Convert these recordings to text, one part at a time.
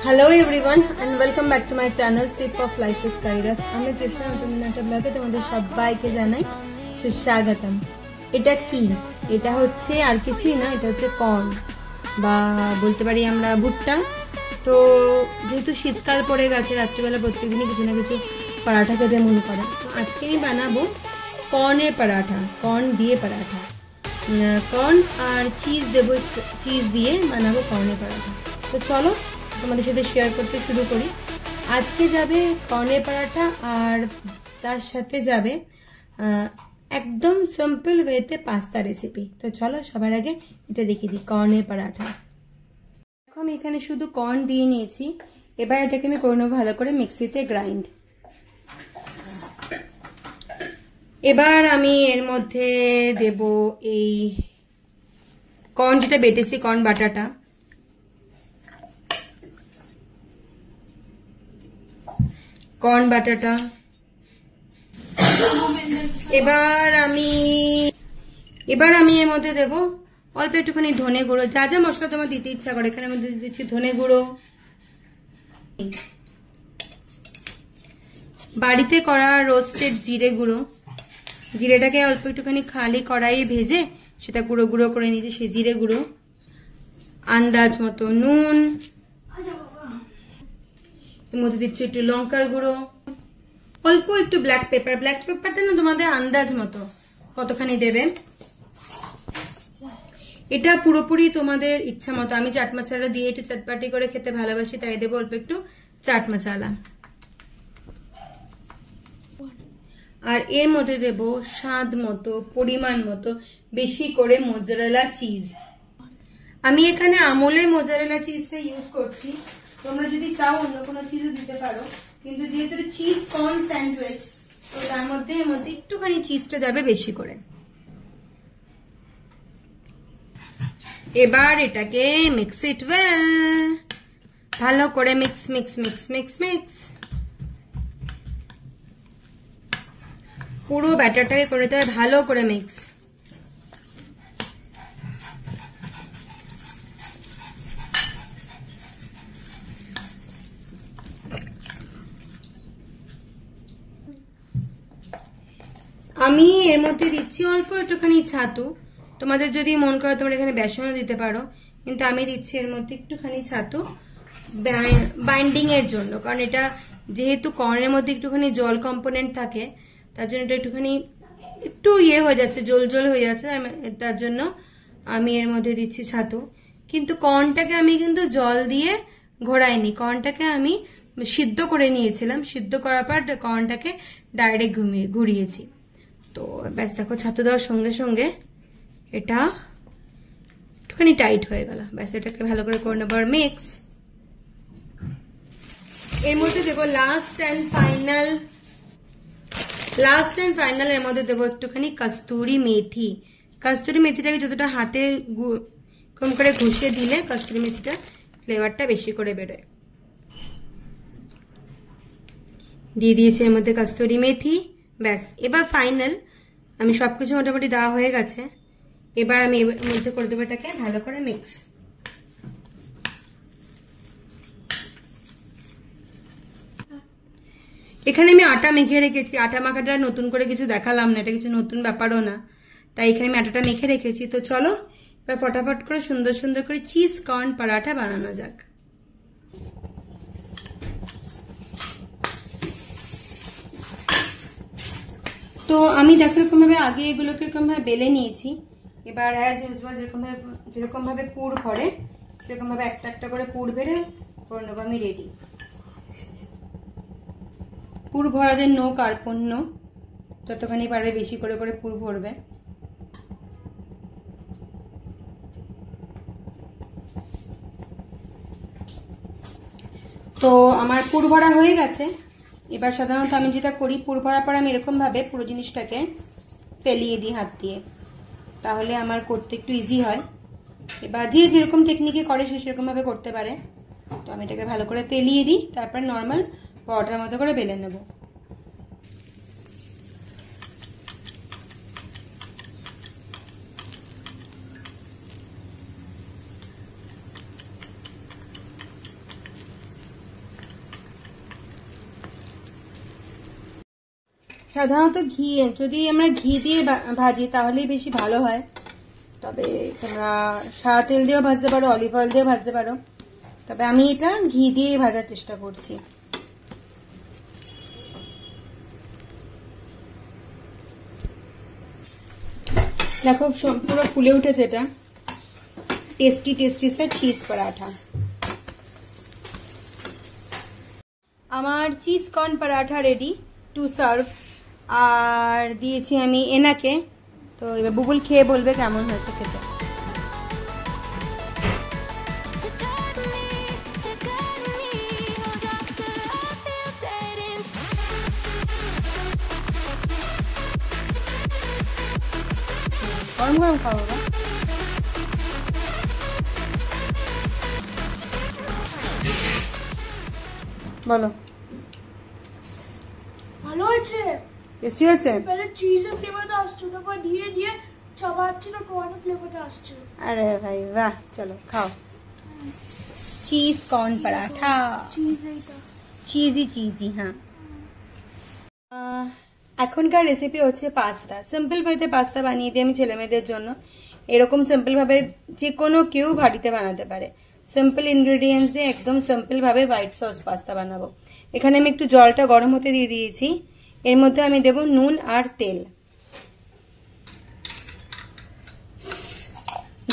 Hello everyone and welcome back to my channel Sip of Life with Saira. আমি চেষ্টা নতুন একটা ব্লগে তোমাদের সবাইকে জানাই সুস্বাগতম। এটা কি? এটা হচ্ছে আর কিছুই না, এটা হচ্ছে কর্ন বা বলতে পারি আমরা ভুট্টা। তো যেহেতু শীতকাল পড়ে গেছে, রাত্রিবেলা প্রত্যেকদিনই কিছু না কিছু পরাঠা খেতে মন করে। তো আজকে আমি বানাবো কর্নের পরাঠা, কর্ন দিয়ে পরাঠা, কর্ন আর চিজ দেবো, চিজ দিয়ে বানাবো কর্নের পরাঠা। তো চলো তোমাদের সাথে শেয়ার করতে শুরু করি। আজকে যাবে কর্নের পরাঠা আর তার সাথে যাবে একদম সিম্পল ওয়েতে পাস্তা রেসিপি। তো চলো সবার আগে এটা দেখিয়ে দিই কর্নের পরাঠা। দেখো আমি এখানে শুধু কর্ন দিয়ে নিয়েছি, এবার এটাকে আমি করে নেবো ভালো করে মিক্সিতে গ্রাইন্ড। এবার আমি এর মধ্যে দেব এই কর্ন যেটা বেটেছি, কর্ন বাটাটা। কর্ন বাটাটা এবার আমি এর মধ্যে দেব অল্প একটুখানি ধনে গুঁড়ো, যা যা মশলা তোমার দিতে ইচ্ছা করে। এখানে মধ্যে দিচ্ছি ধনে গুঁড়ো, বাড়িতে করা রোস্টেড জিরে গুঁড়ো। জিরেটাকে অল্প একটুখানি খালি কড়াইয়ে ভেজে সেটা গুঁড়ো গুঁড়ো করে নিয়েছি, সেই জিরে গুঁড়ো। আন্দাজ মতো নুন, এর মধ্যে দিচ্ছি একটু লঙ্কার গুঁড়ো, অল্প একটু ব্ল্যাক পেপার। ব্ল্যাক পেপারটা না তোমাদের আন্দাজ মতো কতখানি দেবে, এটা পুরোপুরি তোমাদের ইচ্ছা মতো। আমি চাট মশলা দিয়ে একটু চটপাটি করে খেতে ভালোবাসি, তাই দেবো অল্প একটু চাট মশলা। আর এর মধ্যে দেব স্বাদ মতো, পরিমাণ মতো বেশি করে মোজারেলা চিজ। আমি এখানে আমুলের মোজারেলা চিজটা ইউজ করছি, তোমরা যদি চাও অন্য কোনো চিজও দিতে পারো, কিন্তু যেহেতু চিজ কর্ন স্যান্ডউইচ তো তার মধ্যে এর মধ্যে একটুখানি চিজটা যাবে বেশি করে। এবার এটাকে মিক্স ইট ওয়েল, ভালো করে mix mix mix mix mix. পুরো ব্যাটারটাকে করে দিতে হবে ভালো করে মিক্স। আমি এর মধ্যে দিচ্ছি অল্প একটুখানি ছাতু, তোমাদের যদি মন করে তোমরা এখানে বেসনও দিতে পারো, কিন্তু আমি দিচ্ছি এর মধ্যে একটুখানি ছাতু বাইন্ডিং এর জন্য। কারণ এটা যেহেতু কর্নের মধ্যে একটুখানি জল কম্পোনেন্ট থাকে, তার জন্য এটা একটুখানি একটু ইয়ে হয়ে যাচ্ছে, জল জল হয়ে যাচ্ছে, তার জন্য আমি এর মধ্যে দিচ্ছি ছাতু। কিন্তু কর্নটাকে আমি কিন্তু জল দিয়ে ঘোরাইনি, কর্নটাকে আমি সিদ্ধ করে নিয়েছিলাম, সিদ্ধ করার পর কর্নটাকে ডাইরেক্ট ঘুরিয়েছি। তো ব্যাস দেখো ছাতু দেওয়ার সঙ্গে সঙ্গে এটা একটুখানি টাইট হয়ে গেল। ব্যাস এটাকে ভালো করে নেবো মিক্স। এর মধ্যে দেবো লাস্ট অ্যান্ড ফাইনাল এর মধ্যে দেবো একটুখানি কস্তুরি মেথি। কস্তুরি মেথিটাকে যতটা হাতে কম করে ঘষে দিলে কস্তুরি মেথিটা ফ্লেভারটা বেশি করে বেরোয়। দিয়ে দিয়েছি এর মধ্যে কস্তুরি মেথি। ব্যাস এবার ফাইনাল আমি সবকিছু মোটামুটি দেওয়া হয়ে গেছে। এবার আমি এর মধ্যে করে দেবো এটাকে ভালো করে মিক্স। এখানে আমি আটা মেখে রেখেছি, আটা মাখাটা নতুন করে কিছু দেখালাম না, এটা কিছু নতুন ব্যাপারও না, তাই এখানে আমি আটাটা মেখে রেখেছি। তো চলো এবার ফটাফট করে সুন্দর সুন্দর করে চিজ কর্ন পরাঠা বানানো যাক। তো আমি দেখো এরকম ভাবে আগে এগুলোকে এরকম ভাবে বেলে নিয়েছি। এবার অ্যাজ ইউজুয়াল যেরকম ভাবে পুর করে সেরকম ভাবে একটা একটা করে পুর বেড়ে করে নেবো আমি রেডি। পুর ভরাদের নো কার্পণ্য, যতখানি পারবে বেশি করে করে পুর ভরবে। তো আমার পুর ভরা হয়ে গেছে। এবার সাধারণত আমি যেটা করি, পুর ভরার পর আমি এরকম ভাবে পুরো জিনিসটাকে ফেলিয়ে দিই হাত দিয়ে, তাহলে আমার করতে একটু ইজি হয়। এবার যে যেরকম টেকনিকে করে সে সেরকম ভাবে করতে পারে। তো আমি এটাকে ভালো করে ফেলিয়ে দিই, তারপর নর্মাল পরোটার মতো করে বেলে নেব। সাধারণত ঘি, যদি আমরা ঘি দিয়ে ভাজি তাহলেই বেশি ভালো হয়, তবে তোমরা সাদা তেল দিয়েও ভাজতে পারো, অলিভ অয়েল দিয়েও ভাজতে পারো, তবে আমি এটা ঘি দিয়ে ভাজার চেষ্টা করছি। দেখো পুরো ফুলে উঠেছে, এটা টেস্টি টেস্টি সে চিজ পরাঠা। আমার cheese corn paratha ready to serve. আর দিয়েছি আমি এনাকে, তো এবার বুবুল খেয়ে বলবে কেমন হয়েছে খেতে। গরম গরম খাবো বাবা। বলো, ভালো হয়েছে, টেস্টি হয়েছে? পরে চিজের ফ্লেভারটা আসছে, তারপর ধীরে ধীরে চাবাচ্ছিল, টমেটো ফ্লেভারটা আসছে। আরে ভাই বাহ, চলো খাও। Cheese corn paratha, cheesy cheesy. হ্যাঁ, এখনকার রেসিপি হচ্ছে পাস্তা। সিম্পল ভাবে পাস্তা বানিয়ে দিই আমি ছেলে মেয়েদের জন্য। এরকম সিম্পল ভাবে যে কোনো কেউ বাড়িতে বানাতে পারে। সিম্পল ইনগ্রেডিয়েন্টস দিয়ে একদম সিম্পল ভাবে হোয়াইট সস পাস্তা বানাবো। এখানে আমি একটু জলটা গরম হতে দিয়ে দিয়েছি, এর মধ্যে আমি দেব নুন আর তেল।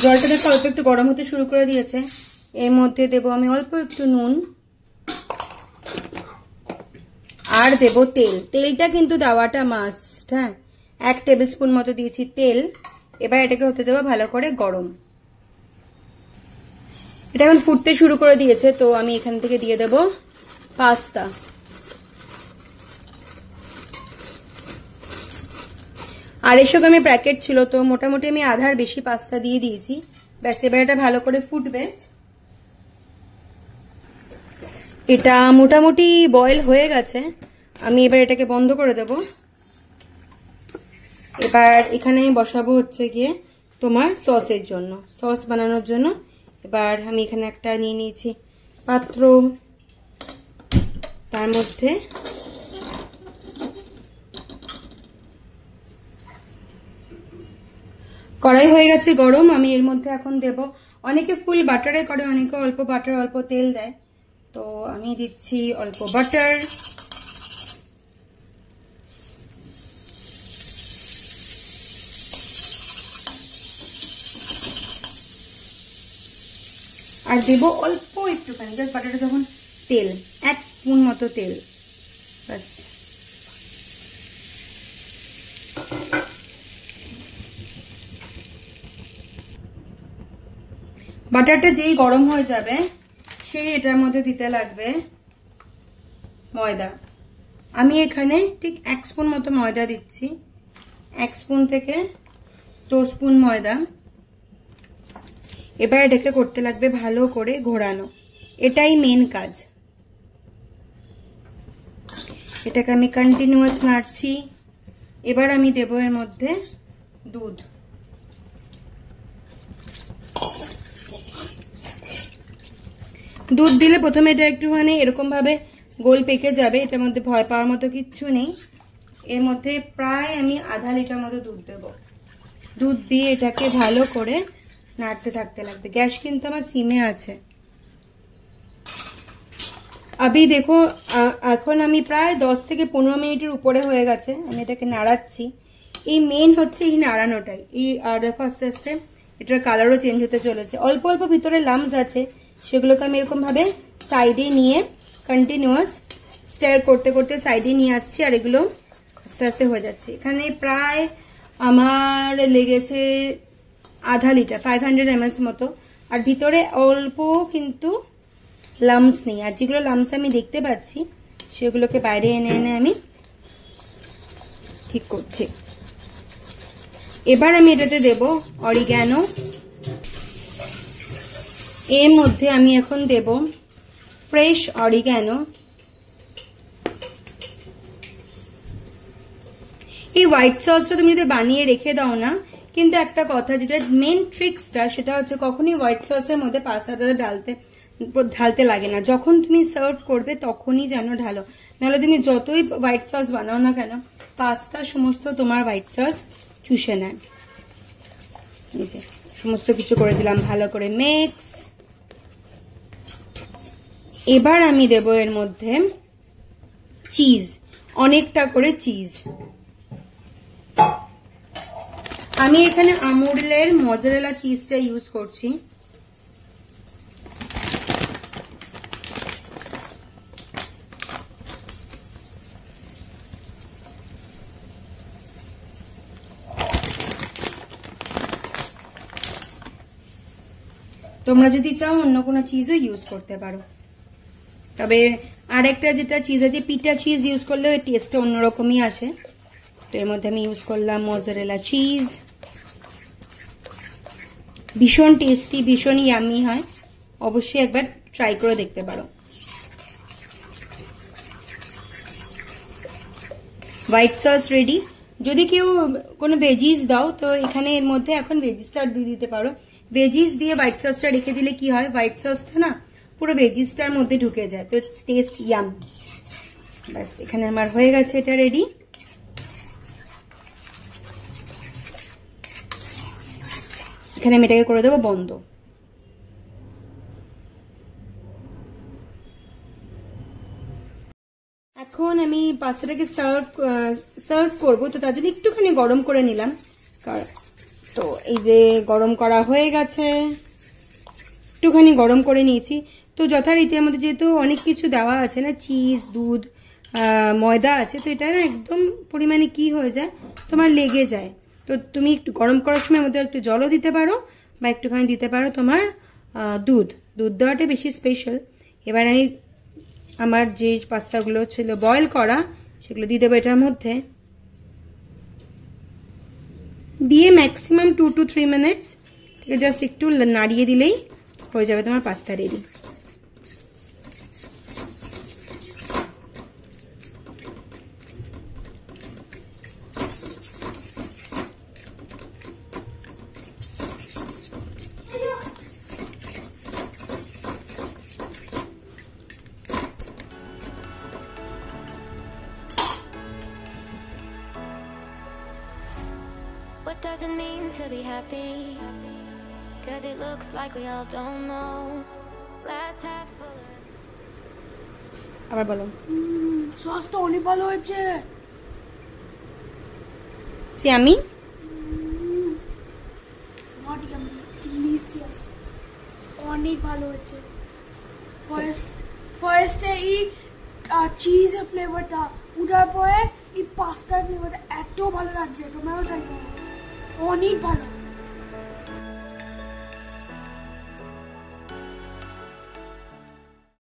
জলটা দেখো অল্প একটু গরম হতে শুরু করে দিয়েছে, এর মধ্যে দেব আমি অল্প একটু নুন আর দেব তেল। তেলটা কিন্তু দেওয়াটা মাস্ট। হ্যাঁ, 1 টেবিল স্পুন মতো দিয়েছি তেল। এবার এটাকে হতে দেবো ভালো করে গরম। এটা এখন ফুটতে শুরু করে দিয়েছে, তো আমি এখান থেকে দিয়ে দেব পাস্তা। আর 250 গ্রামের প্যাকেট ছিল, তো মোটামুটি আমি আধার বেশি পাস্তা দিয়ে দিয়েছি। ব্যাস, এবার এটা ভালো করে ফুটবে। এটা মোটামুটি বয়েল হয়ে গেছে, আমি এবার এটাকে বন্ধ করে দেব। এবার এখানে আমি বসাবো হচ্ছে গিয়ে তোমার সসের জন্য, সস বানানোর জন্য। এবার আমি এখানে একটা নিয়ে নিয়েছি পাত্র, তার মধ্যে কড়াই হয়ে গেছে গরম। আমি এর মধ্যে এখন দেব, অনেকে ফুল বাটারে করে, অনেকে অল্প বাটার অল্প তেল দেয়, তো আমি দিচ্ছি অল্প বাটার। আর দেব অল্প একটুখানি, জাস্ট বাটারটা যখন তেল, 1 স্পুন মতো তেল, বাস। বাটারটা যেই গরম হয়ে যাবে সেই এটার মধ্যে দিতে লাগবে ময়দা। আমি এখানে ঠিক 1 স্পুন মতো ময়দা দিচ্ছি, 1 স্পুন থেকে 2 স্পুন ময়দা। এবার এটাকে করতে লাগবে ভালো করে ঘোরানো, এটাই মেন কাজ। এটাকে আমি কন্টিনিউয়াস নাড়ছি। এবার আমি দেব এর মধ্যে দুধ। দুধ দিলে প্রথমে এটা একটু মানে এরকম ভাবে গোল পেকে যাবে, এটার মধ্যে ভয় পাওয়ার মতো কিচ্ছু নেই। এর মধ্যে প্রায় আমি আধা লিটার মতো দুধ দেব। দুধ দিয়ে এটাকে ভালো করে নাড়তে থাকতে লাগবে। গ্যাস কিন্তু আমার সিমে আছে। আবি দেখো, এখন আমি প্রায় 10 থেকে 15 মিনিটের উপরে হয়ে গেছে, আমি এটাকে নাড়াচ্ছি। এই মেন হচ্ছে এই নাড়ানোটাই। এই দেখো আস্তে আস্তে এটার কালারও চেঞ্জ হতে চলেছে। অল্প অল্প ভিতরে লামস আছে, সেগুলোকে আমি এরকম ভাবে সাইডে নিয়ে কন্টিনিউয়াস স্টার করতে করতে সাইডে নিয়ে আসছি, আর এগুলো আস্তে আস্তে হয়ে যাচ্ছে। এখানে প্রায় আমার লেগেছে আধা লিটার, 500 ml মতো। আর ভিতরে অল্প কিন্তু লামস নেই, আর যেগুলো লামস আমি দেখতে পাচ্ছি সেগুলোকে বাইরে এনে এনে আমি ঠিক করছি। এবার আমি এটাতে দেব অরিগ্যানো। এর মধ্যে আমি এখন দেব ফ্রেশ অরিগ্যানো। এই হোয়াইট সসটা তুমি যদি বানিয়ে রেখে দাও না, কিন্তু একটা কথা, যেটা মেন ট্রিক্সটা সেটা হচ্ছে কখনই হোয়াইট সসের মধ্যে পাস্তাটা ঢালতে লাগে না। যখন তুমি সার্ভ করবে তখনই যেন ঢালো, নাহলে তুমি যতই হোয়াইট সস বানাও না কেন পাস্তা সমস্ত তোমার হোয়াইট সস চুষে নেয়। এই যে সমস্ত কিছু করে দিলাম ভালো করে মিক্স। এবার আমি দেব এর মধ্যে চিজ, অনেকটা করে চিজ। আমি এখানে আমুলের মজারেলা চিজটা ইউজ করছি। তোমরা যদি চাও অন্য কোনো চিজও ইউজ করতে পারো, তবে আরেকটা যেটা চিজ আছে পিটা চিজ ইউজ করলে টেস্টটা অন্যরকমই আসে। তো এর মধ্যে আমি ইউজ করলাম মজারেলা চিজ। ভীষণ টেস্টি, ভীষণ ইয়ামি হয়, অবশ্যই একবার ট্রাই করে দেখতে পারো। White sauce ready. যদি কেউ কোনো ভেজিস দাও তো এখানে এর মধ্যে এখন ভেজিসটা দিয়ে দিতে পারো। ভেজিস দিয়ে হোয়াইট সসটা রেখে দিলে কি হয়, হোয়াইট সসটা না পুরো ভেজিসটার মধ্যে ঢুকে যায়, তো টেস্ট ইয়াম। ব্যাস এখানে আমার হয়ে গেছে এটা রেডি। এখানে আমি এটাকে করে দেবো বন্ধ। এখন আমি পাস্তাটাকে সার্ভ করবো, তো তার জন্য একটুখানি গরম করে নিলাম। তো এই যে গরম করা হয়ে গেছে, একটুখানি গরম করে নিয়েছি। তো যথারীতি আমাদের যেহেতু অনেক কিছু দেওয়া আছে না, চিজ, দুধ, ময়দা আছে, তো এটা না একদম পরিমাণে কি হয়ে যায় তোমার লেগে যায়। তো তুমি একটু গরম করার সময় মধ্যে একটু জলও দিতে পারো বা একটুখানি দিতে পারো তোমার দুধ দেওয়াটা বেশি স্পেশাল। এবার আমি আমার যে পাস্তাগুলো ছিল বয়েল করা সেগুলো দিয়ে দেবো এটার মধ্যে, দিয়ে ম্যাক্সিমাম 2 to 3 মিনিটস থেকে জাস্ট একটু নাড়িয়ে দিলেই হয়ে যাবে তোমার pasta ready. What does it mean to be happy? Cause it looks like we all don't know. Glass half full. আবার বলো। সসটা অনেক ভালো হয়েছে। আমি নট ইয়ামি, ডিলিশিয়াস, অনেক ভালো হয়েছে। ফার্স্টে এই চিজের ফ্লেভারটা উঠার পরে এই পাস্তার ফ্লেভারটা এত ভালো লাগছে, তোমরাও ট্রাই করো, অনেক ভালো।